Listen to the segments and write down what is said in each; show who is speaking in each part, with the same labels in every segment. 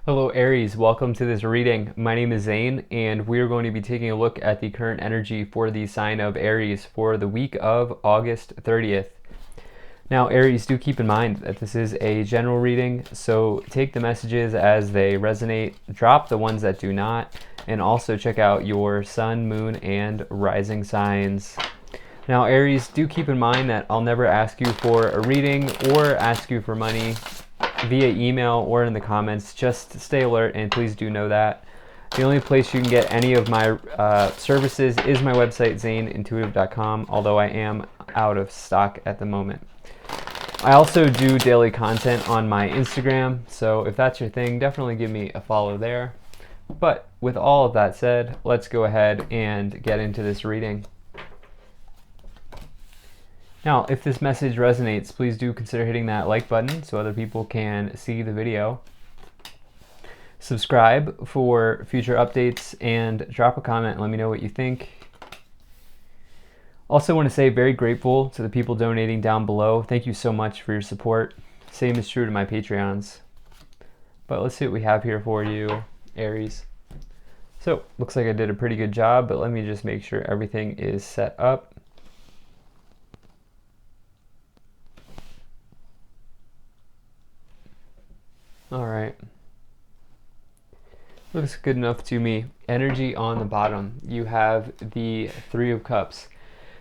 Speaker 1: Hello Aries, welcome to this reading. My name is Zane and we are going to be taking a look at the current energy for the sign of Aries for the week of August 30th. Now Aries, do keep in mind that this is a general reading, so take the messages as they resonate, drop the ones that do not, and also check out your sun, moon, and rising signs. Now Aries, do keep in mind that I'll never ask you for a reading or ask you for money via email or in the comments. Just stay alert and please do know that. The only place you can get any of my services is my website, zaneintuitive.com, although I am out of stock at the moment. I also do daily content on my Instagram, so if that's your thing, definitely give me a follow there. But with all of that said, let's go ahead and get into this reading. Now, if this message resonates, please do consider hitting that like button so other people can see the video. Subscribe for future updates and drop a comment and let me know what you think. Also want to say very grateful to the people donating down below. Thank you so much for your support. Same is true to my Patreons. But let's see what we have here for you, Aries. So, looks like I did a pretty good job, but let me just make sure everything is set up. All right. Looks good enough to me. Energy on the bottom. You have the Three of Cups.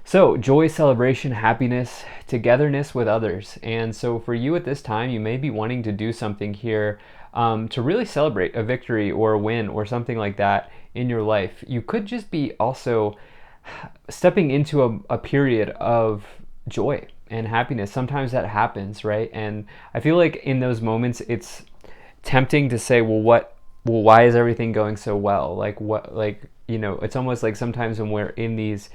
Speaker 1: So, joy, celebration, happiness, togetherness with others. And so for you at this time, you may be wanting to do something here to really celebrate a victory or a win or something like that in your life. You could just be also stepping into a period of joy and happiness. Sometimes that happens, right? And I feel like in those moments, it's tempting to say, why is everything going so well? It's almost like sometimes when we're in these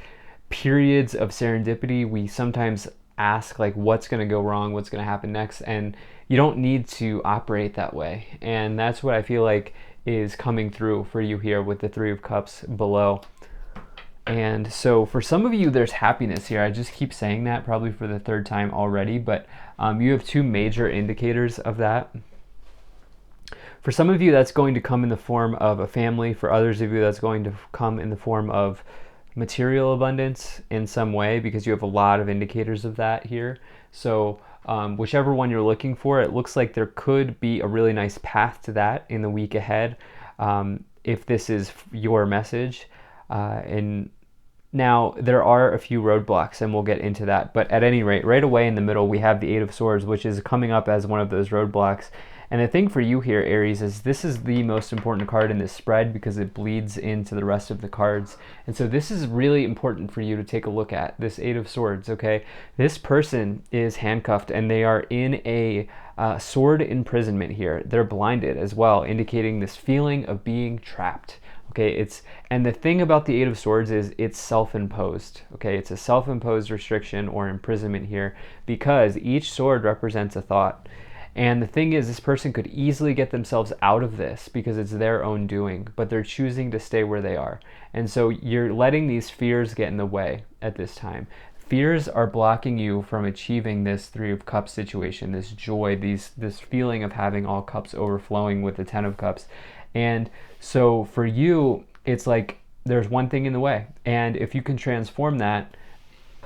Speaker 1: periods of serendipity, we sometimes ask like, what's going to go wrong? What's going to happen next? And you don't need to operate that way. And that's what I feel like is coming through for you here with the Three of Cups below. And so for some of you, there's happiness here. I just keep saying that probably for the third time already, but you have two major indicators of that. For some of you, that's going to come in the form of a family. For others of you, that's going to come in the form of material abundance in some way, because you have a lot of indicators of that here. So whichever one you're looking for, it looks like there could be a really nice path to that in the week ahead, if this is your message. And now there are a few roadblocks and we'll get into that. But at any rate, right away in the middle, we have the Eight of Swords, which is coming up as one of those roadblocks. And the thing for you here, Aries, is this is the most important card in this spread because it bleeds into the rest of the cards. And so this is really important for you to take a look at, this Eight of Swords, okay? This person is handcuffed and they are in a sword imprisonment here. They're blinded as well, indicating this feeling of being trapped. Okay, and the thing about the Eight of Swords is it's self-imposed. Okay, it's a self-imposed restriction or imprisonment here because each sword represents a thought. And the thing is, this person could easily get themselves out of this because it's their own doing, but they're choosing to stay where they are. And so you're letting these fears get in the way at this time. Fears are blocking you from achieving this Three of Cups situation, this joy, this feeling of having all cups overflowing with the Ten of Cups. And so for you, it's like there's one thing in the way. And if you can transform that,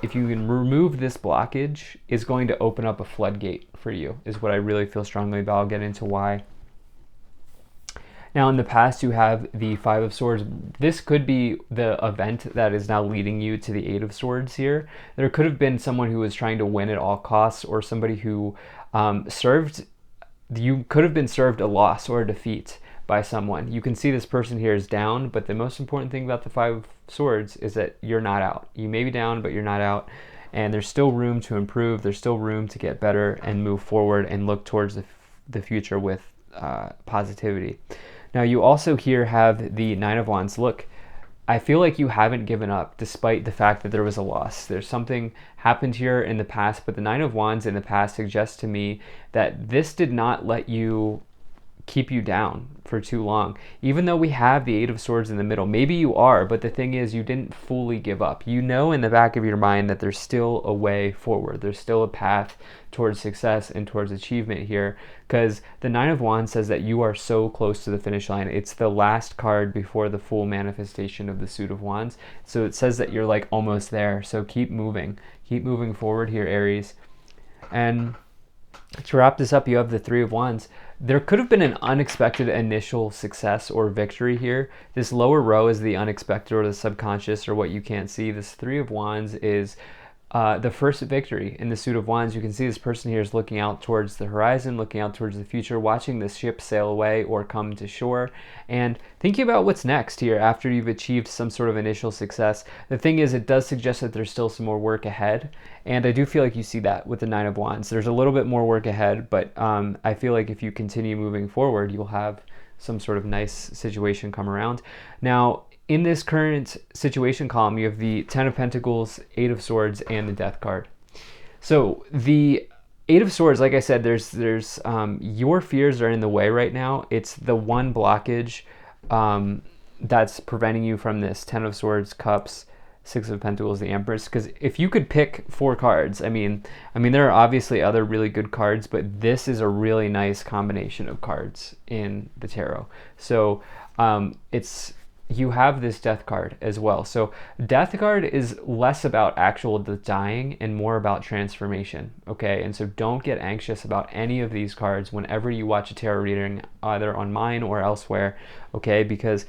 Speaker 1: if you can remove this blockage, it's going to open up a floodgate for you, is what I really feel strongly about. I'll get into why. Now, in the past, you have the Five of Swords. This could be the event that is now leading you to the Eight of Swords here. There could have been someone who was trying to win at all costs, or somebody who you could have been served a loss or a defeat by someone. You can see this person here is down, but the most important thing about the Five of Swords is that you're not out. You may be down, but you're not out. And there's still room to improve. There's still room to get better and move forward and look towards the future with positivity. Now, you also here have the Nine of Wands. Look, I feel like you haven't given up despite the fact that there was a loss. There's something happened here in the past, but the Nine of Wands in the past suggests to me that this did not let you keep you down for too long. Even though we have the Eight of Swords in the middle, maybe you are, but the thing is, you didn't fully give up. You know in the back of your mind that there's still a way forward. There's still a path towards success and towards achievement here, because the Nine of Wands says that you are so close to the finish line. It's the last card before the full manifestation of the Suit of Wands. So it says that you're like almost there. So keep moving forward here, Aries. And to wrap this up, you have the Three of Wands. There could have been an unexpected initial success or victory here. This lower row is the unexpected or the subconscious or what you can't see. This Three of Wands is the first victory in the Suit of Wands. You can see this person here is looking out towards the horizon, looking out towards the future, watching the ship sail away or come to shore, and thinking about what's next here after you've achieved some sort of initial success. The thing is, it does suggest that there's still some more work ahead, and I do feel like you see that with the Nine of Wands. There's a little bit more work ahead, but I feel like if you continue moving forward, you'll have some sort of nice situation come around. Now, in this current situation column, you have the Ten of Pentacles, Eight of Swords, and the Death card. So the Eight of Swords, like I said, there's your fears are in the way right now. It's the one blockage that's preventing you from this Ten of Swords, Cups, Six of Pentacles, the Empress. Because if you could pick 4 cards, I mean, there are obviously other really good cards, but this is a really nice combination of cards in the tarot. So you have this Death card as well. So Death card is less about actual dying and more about transformation, okay? And so don't get anxious about any of these cards whenever you watch a tarot reading, either on mine or elsewhere, okay? Because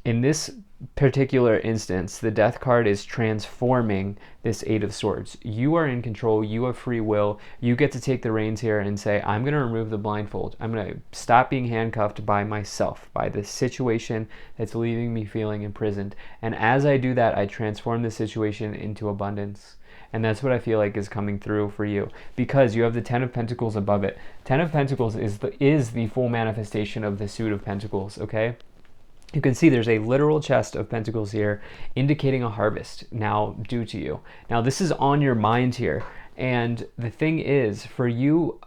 Speaker 1: in this particular instance, the Death card is transforming this Eight of Swords. You are in control. You have free will. You get to take the reins here and say, I'm going to remove the blindfold. I'm going to stop being handcuffed by myself, by this situation that's leaving me feeling imprisoned. And as I do that, I transform the situation into abundance. And that's what I feel like is coming through for you, because you have the Ten of Pentacles above it. Ten of Pentacles is the full manifestation of the Suit of Pentacles, okay? You can see there's a literal chest of pentacles here indicating a harvest now due to you. Now this is on your mind here. And the thing is, for you,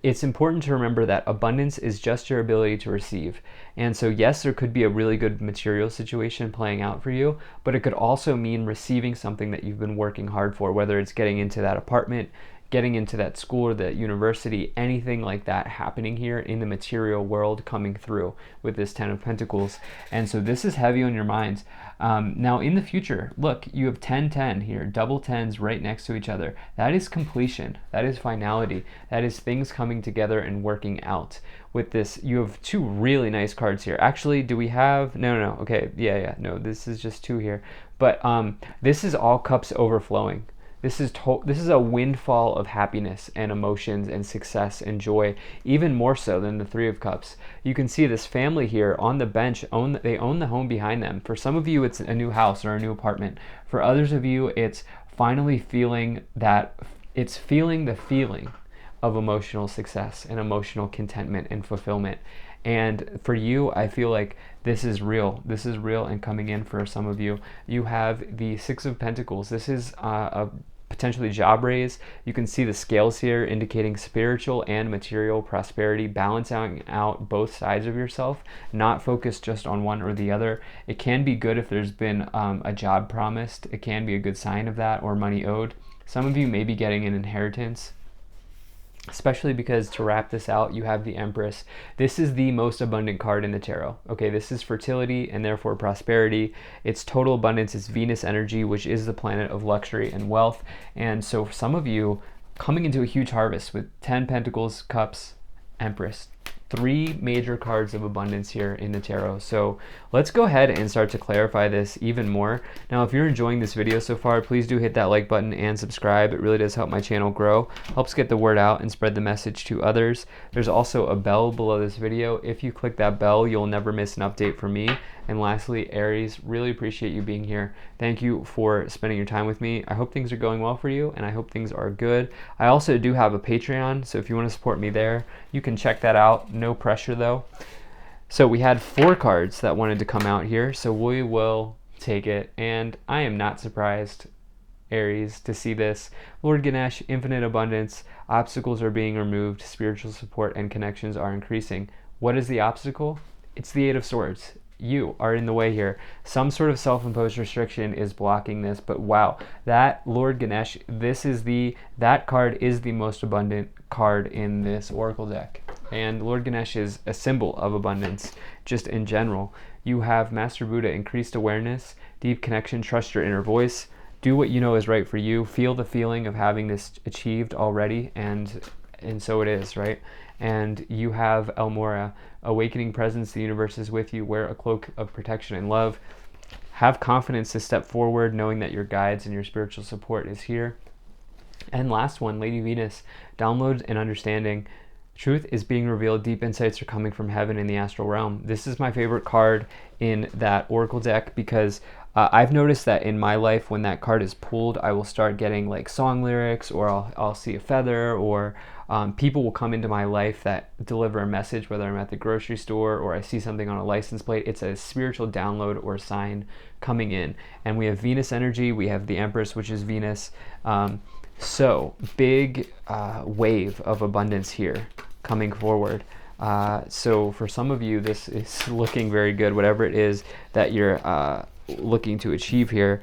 Speaker 1: it's important to remember that abundance is just your ability to receive. And so yes, there could be a really good material situation playing out for you, but it could also mean receiving something that you've been working hard for, whether it's getting into that apartment, getting into that school or that university, anything like that happening here in the material world coming through with this Ten of Pentacles. And so this is heavy on your minds. Now in the future, look, you have 10-10 here, double tens right next to each other. That is completion. That is finality. That is things coming together and working out. With this, you have 2 really nice cards here. Actually, do we have, no, okay, yeah, no, this is just 2 here. But this is all cups overflowing. This is a windfall of happiness and emotions and success and joy, even more so than the Three of Cups. You can see this family here on the bench, they own the home behind them. For some of you, it's a new house or a new apartment. For others of you, it's finally feeling the feeling of emotional success and emotional contentment and fulfillment. And for you, I feel like this is real. This is real and coming in for some of you. You have the Six of Pentacles. This is a potentially job raise. You can see the scales here indicating spiritual and material prosperity, balancing out both sides of yourself, not focused just on one or the other. It can be good if there's been a job promised. It can be a good sign of that, or money owed. Some of you may be getting an inheritance, especially because, to wrap this out, you have the Empress. This is the most abundant card in the tarot. Okay, this is fertility and therefore prosperity. It's total abundance. It's Venus energy, which is the planet of luxury and wealth. And so for some of you, coming into a huge harvest with 10 Pentacles, Cups, Empress. 3 major cards of abundance here in the tarot. So let's go ahead and start to clarify this even more. Now, if you're enjoying this video so far, please do hit that like button and subscribe. It really does help my channel grow, helps get the word out and spread the message to others. There's also a bell below this video. If you click that bell, you'll never miss an update from me. And lastly, Aries, really appreciate you being here. Thank you for spending your time with me. I hope things are going well for you, and I hope things are good. I also do have a Patreon, so if you want to support me there, you can check that out. No pressure though. So we had 4 cards that wanted to come out here, so we will take it. And I am not surprised, Aries, to see this. Lord Ganesh, infinite abundance, obstacles are being removed, spiritual support and connections are increasing. What is the obstacle? It's the Eight of Swords. You are in the way here. Some sort of self-imposed restriction is blocking this, but wow, that Lord Ganesh, that card is the most abundant card in this Oracle deck. And Lord Ganesh is a symbol of abundance, just in general. You have Master Buddha, increased awareness, deep connection, trust your inner voice, do what you know is right for you, feel the feeling of having this achieved already, and so it is, right? And you have Elmora, awakening presence, the universe is with you, wear a cloak of protection and love. Have confidence to step forward, knowing that your guides and your spiritual support is here. And last one, Lady Venus, downloads and understanding. Truth is being revealed, deep insights are coming from heaven in the astral realm. This is my favorite card in that Oracle deck because I've noticed that in my life when that card is pulled, I will start getting like song lyrics, or I'll see a feather, or people will come into my life that deliver a message, whether I'm at the grocery store or I see something on a license plate. It's a spiritual download or sign coming in. And we have Venus energy, we have the Empress, which is Venus. So big wave of abundance here coming forward. So for some of you, this is looking very good, whatever it is that you're looking to achieve here.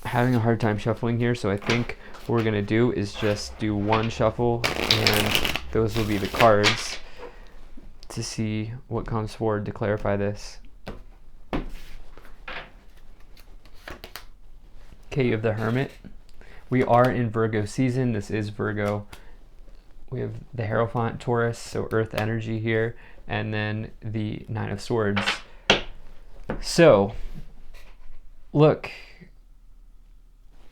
Speaker 1: Having a hard time shuffling here, so I think what we're gonna do is just do one shuffle, and those will be the cards to see what comes forward to clarify this. Okay, you have the Hermit. We are in Virgo season. This is Virgo. We have the Hierophant, Taurus, so earth energy here, and then the Nine of Swords. So, look,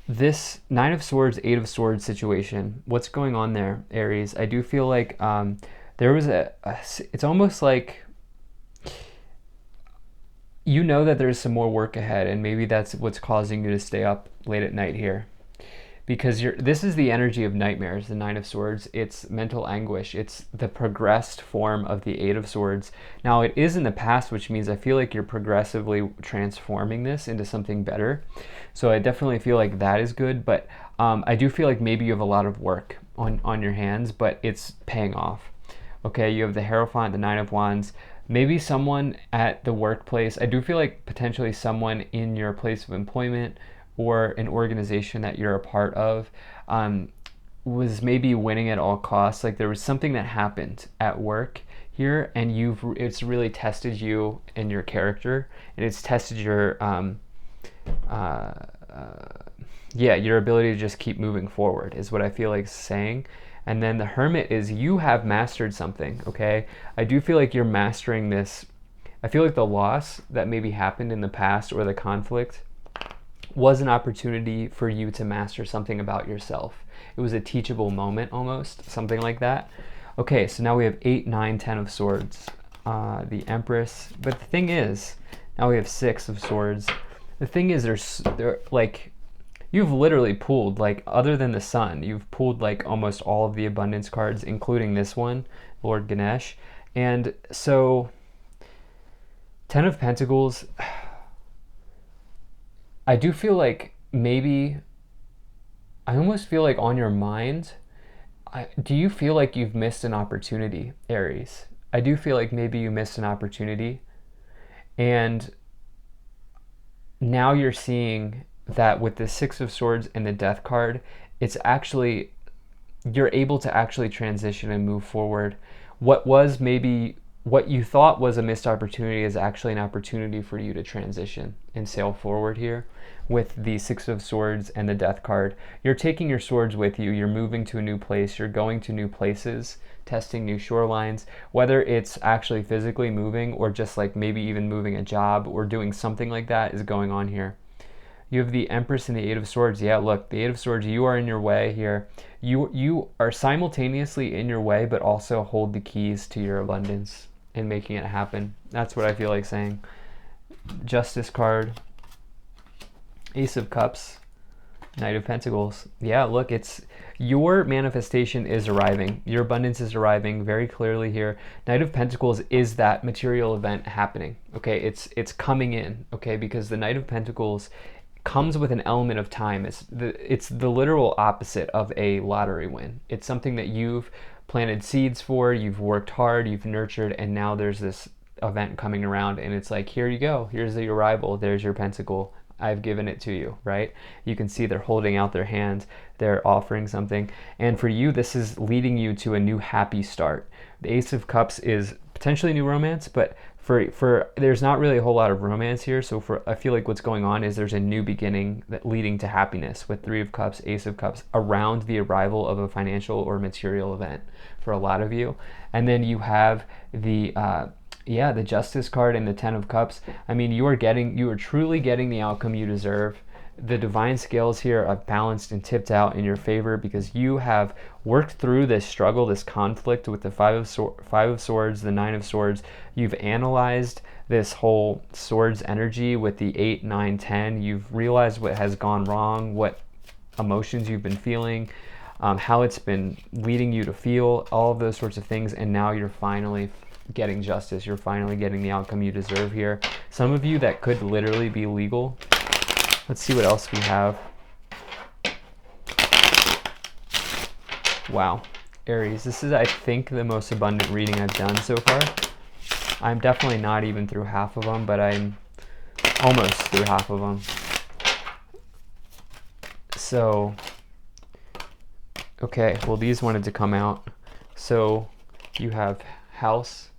Speaker 1: this Nine of Swords, Eight of Swords situation, what's going on there, Aries? I do feel like there was it's almost like you know that there's some more work ahead, and maybe that's what's causing you to stay up late at night here. Because this is the energy of nightmares, the Nine of Swords. It's mental anguish. It's the progressed form of the Eight of Swords. Now, it is in the past, which means I feel like you're progressively transforming this into something better. So I definitely feel like that is good, but I do feel like maybe you have a lot of work on your hands, but it's paying off. Okay, you have the Hierophant, the Nine of Wands. Maybe someone at the workplace, I do feel like potentially someone in your place of employment or an organization that you're a part of was maybe winning at all costs. Like there was something that happened at work here, and it's really tested you and your character, and it's tested your your ability to just keep moving forward is what I feel like saying. And then the Hermit is you have mastered something, okay? I do feel like you're mastering this. I feel like the loss that maybe happened in the past or the conflict was an opportunity for you to master something about yourself. It was a teachable moment almost, something like that. Okay, so now we have 8, 9, 10 of Swords, the Empress. But the thing is, now we have 6 of Swords. The thing is, you've literally pulled, like, other than the Sun, you've pulled like almost all of the abundance cards, including this one, Lord Ganesh. And so, 10 of Pentacles, I do feel like maybe, I almost feel like on your mind, do you feel like you've missed an opportunity, Aries? I do feel like maybe you missed an opportunity, and now you're seeing that with the 6 of Swords and the Death card, it's actually, you're able to actually transition and move forward. What you thought was a missed opportunity is actually an opportunity for you to transition and sail forward here with the 6 of Swords and the Death card. You're taking your swords with you. You're moving to a new place. You're going to new places, testing new shorelines, whether it's actually physically moving or just like maybe even moving a job or doing something like that is going on here. You have the Empress and the 8 of Swords. Yeah, look, the 8 of Swords, you are in your way here. You are simultaneously in your way, but also hold the keys to your abundance and making it happen. That's what I feel like saying. Justice card, Ace of Cups, Knight of Pentacles. Yeah, look, it's your manifestation is arriving. Your abundance is arriving very clearly here. Knight of Pentacles is that material event happening. Okay, it's coming in. Okay, because the Knight of Pentacles comes with an element of time. It's the literal opposite of a lottery win. It's something that you've planted seeds for, you've worked hard, you've nurtured, and now there's this event coming around, and it's like, here you go, here's the arrival, there's your pentacle, I've given it to you, right? You can see they're holding out their hands, they're offering something. And for you, this is leading you to a new happy start. The Ace of Cups is potentially new romance, but for there's not really a whole lot of romance here. So I feel like what's going on is there's a new beginning that leading to happiness with Three of Cups, Ace of Cups around the arrival of a financial or material event for a lot of you. And then you have the the Justice card and the Ten of Cups. I mean, you are truly getting the outcome you deserve. The divine scales here are balanced and tipped out in your favor because you have worked through this struggle, this conflict with the Five of Swords, the Nine of Swords. You've analyzed this whole Swords energy with the 8, 9, 10. You've realized what has gone wrong, what emotions you've been feeling, how it's been leading you to feel, all of those sorts of things, and now you're finally getting justice. You're finally getting the outcome you deserve here. Some of you, that could literally be legal. Let's see what else we have. Wow. Aries, this is, I think, the most abundant reading I've done so far. I'm definitely not even through half of them, but I'm almost through half of them. So, okay, well, these wanted to come out. So, you have house.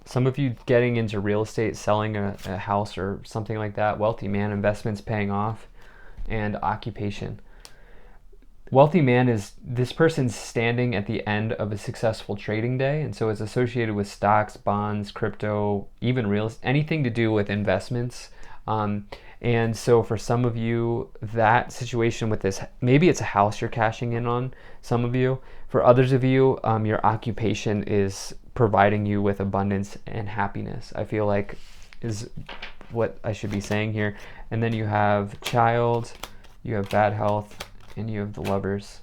Speaker 1: Some of you getting into real estate, selling a house or something like that. Wealthy man, investments paying off, and occupation. Wealthy man is this person's standing at the end of a successful trading day, and so it's associated with stocks, bonds, crypto, even anything to do with investments. And so for some of you, that situation with this, maybe it's a house you're cashing in on, some of you. For others of you, your occupation is providing you with abundance and happiness, I feel like is what I should be saying here. And then you have child, you have bad health, and you have the Lovers.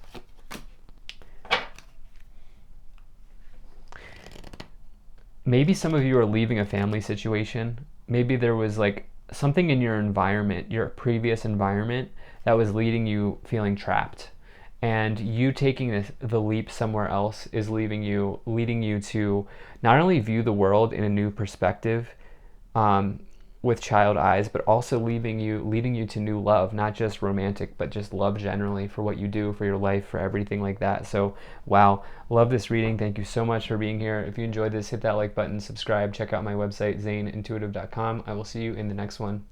Speaker 1: Maybe some of you are leaving a family situation. Maybe there was like something in your environment, your previous environment, that was leading you feeling trapped. And you taking the leap somewhere else is leading you to not only view the world in a new perspective with child eyes, but also leading you to new love, not just romantic, but just love generally for what you do, for your life, for everything like that. So, wow, love this reading. Thank you so much for being here. If you enjoyed this, hit that like button, subscribe, check out my website, zaneintuitive.com. I will see you in the next one.